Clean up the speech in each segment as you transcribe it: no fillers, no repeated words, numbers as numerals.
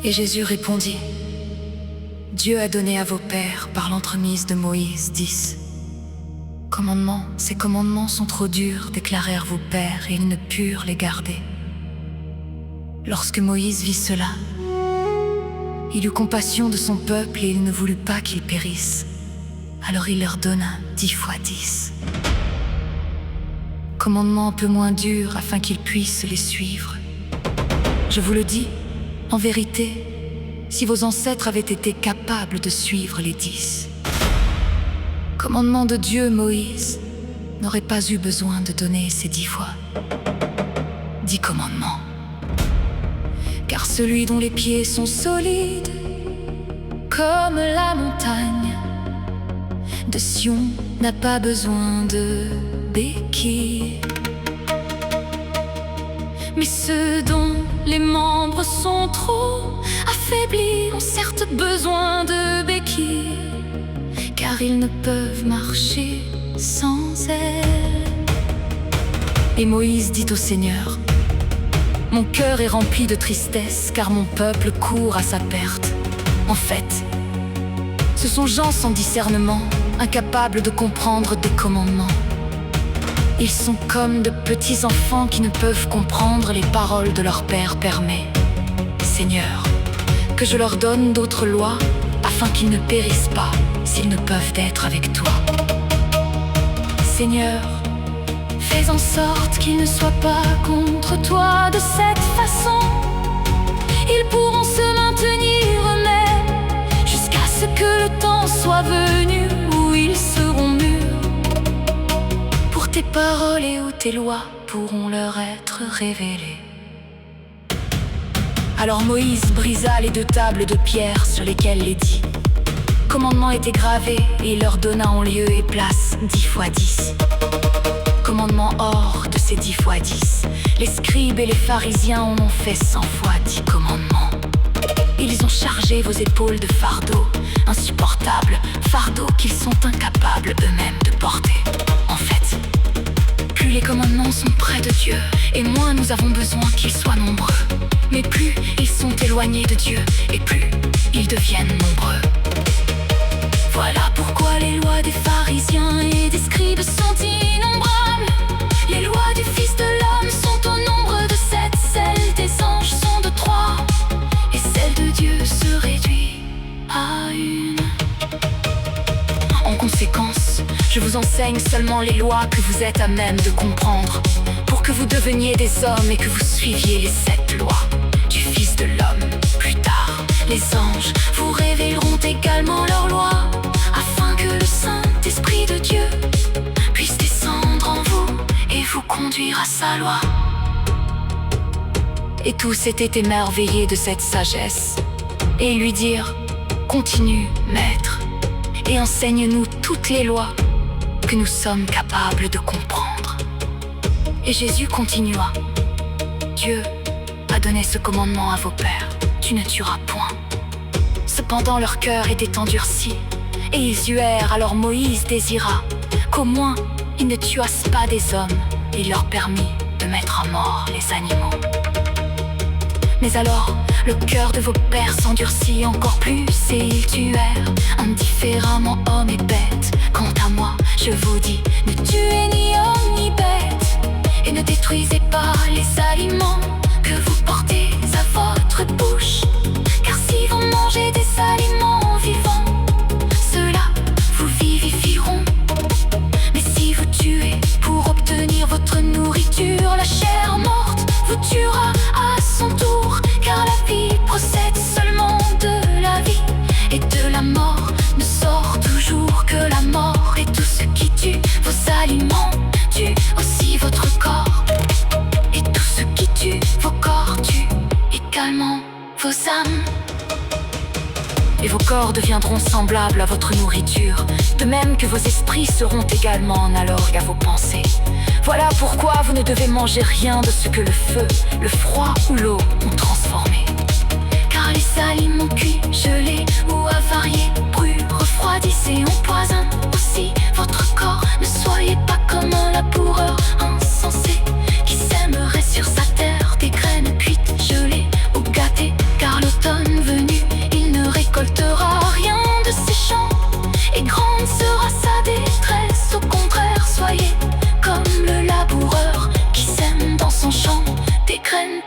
Et Jésus répondit: Dieu a donné à vos pères, par l'entremise de Moïse, 10 commandements. Ces commandements sont trop durs, déclarèrent vos pères, et ils ne purent les garder. Lorsque Moïse vit cela, il eut compassion de son peuple et il ne voulut pas qu'ils périssent. Alors il leur donna 10 fois 10 commandements un peu moins durs afin qu'ils puissent les suivre. Je vous le dis, en vérité, si vos ancêtres avaient été capables de suivre les 10 commandements de Dieu, Moïse n'aurait pas eu besoin de donner ces 10 fois 10 commandements. Car celui dont les pieds sont solides comme la montagne de Sion n'a pas besoin de béquilles. Mais ceux dont les membres sont trop affaiblis ont certes besoin de béquilles, car ils ne peuvent marcher sans elles. Et Moïse dit au Seigneur: Mon cœur est rempli de tristesse, car mon peuple court à sa perte. En fait, ce sont gens sans discernement, incapables de comprendre des commandements. Ils sont comme de petits enfants qui ne peuvent comprendre les paroles de leur père. Permets, Seigneur, que je leur donne d'autres lois, afin qu'ils ne périssent pas, s'ils ne peuvent être avec toi. Seigneur, fais en sorte qu'ils ne soient pas contre toi. De cette façon, ils pourront se maintenir eux-mêmes jusqu'à ce que le temps soit venu où ils seront mûrs. Pour tes paroles et où tes lois pourront leur être révélées. Alors Moïse brisa les 2 tables de pierre sur lesquelles les 10 commandements étaient gravés, et il leur donna en lieu et place 10 fois 10 commandements. Hors de ces 10 fois 10, les scribes et les pharisiens en ont fait 100 fois 10 commandements. Ils ont chargé vos épaules de fardeaux insupportables, fardeaux qu'ils sont incapables eux-mêmes de porter. En fait, plus les commandements sont près de Dieu, et moins nous avons besoin qu'ils soient nombreux. Mais plus ils sont éloignés de Dieu, et plus ils deviennent nombreux. Voilà pourquoi les lois des pharisiens et des scribes sont innombrables. Les lois du Fils de l'homme sont au nombre de 7, celles des anges sont de 3, et celle de Dieu se réduit à 1. En conséquence, je vous enseigne seulement les lois que vous êtes à même de comprendre, pour que vous deveniez des hommes et que vous suiviez les 7 lois du Fils de l'homme. Plus tard, les anges vous révéleront également leurs lois, afin que le Saint-Esprit de Dieu puisse descendre en vous et vous conduire à sa loi. Et tous étaient émerveillés de cette sagesse, et lui dirent: Continue, Maître, et enseigne-nous toutes les lois que nous sommes capables de comprendre. Et Jésus continua: Dieu a donné ce commandement à vos pères: Tu ne tueras point. Cependant leur cœur était endurci, et ils huèrent. Alors Moïse désira qu'au moins ils ne tuassent pas des hommes, et il leur permit de mettre à mort les animaux. Mais alors le cœur de vos pères s'endurcit encore plus, et ils tuèrent indifféremment hommes et bêtes. Quant à moi, je vous dis, ne tuez ni homme ni bête, et ne détruisez pas les aliments que vous portez à votre bouche. Car si vous mangez des aliments vivants, ceux-là vous vivifieront. Mais si vous tuez pour obtenir votre nourriture, la chair morte vous tuera à son tour. Car la vie procède seulement de la vie, et de la mort ne sort toujours que la mort. Et tout ce qui tue vos aliments tue aussi votre corps, et tout ce qui tue vos corps tue également vos âmes. Et vos corps deviendront semblables à votre nourriture, de même que vos esprits seront également analogues à vos pensées. Voilà pourquoi vous ne devez manger rien de ce que le feu, le froid ou l'eau ont transformé. Car les aliments cuits, gelés ou avariés brûlent, refroidissent et empoisonnent aussi votre corps. Ne soyez pas comme un laboureur insensé qui sèmerait sur sa terre des graines cuites, gelées ou gâtées, car l'automne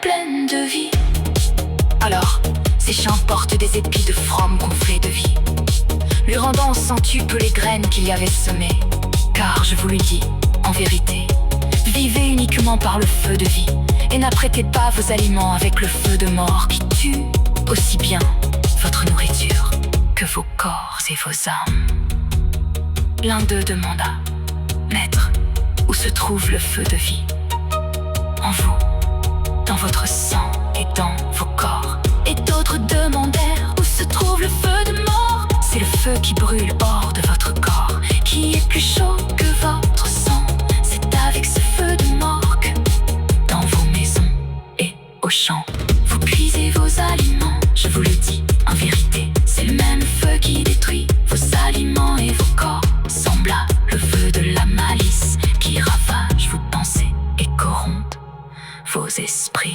pleine de vie. Alors, ces champs portent des épis de froment gonflés de vie, lui rendant au centuple les graines qu'il y avait semées. Car je vous le dis, en vérité, vivez uniquement par le feu de vie, et n'apprêtez pas vos aliments avec le feu de mort qui tue aussi bien votre nourriture que vos corps et vos âmes. L'un d'eux demanda: Maître, où se trouve le feu de vie? En vous, dans votre sang et dans vos corps. Et d'autres demandèrent: Où se trouve le feu de mort? C'est le feu qui brûle hors de votre corps, qui est plus chaud que votre sang. C'est avec ce feu de mort que, dans vos maisons et aux champs, vous puisez vos aliments. Je vous le dis, en vérité, c'est le même feu qui détruit vos aliments et vos corps, semblable le feu de la malice qui ravage vos pensées et corrompt vos esprits.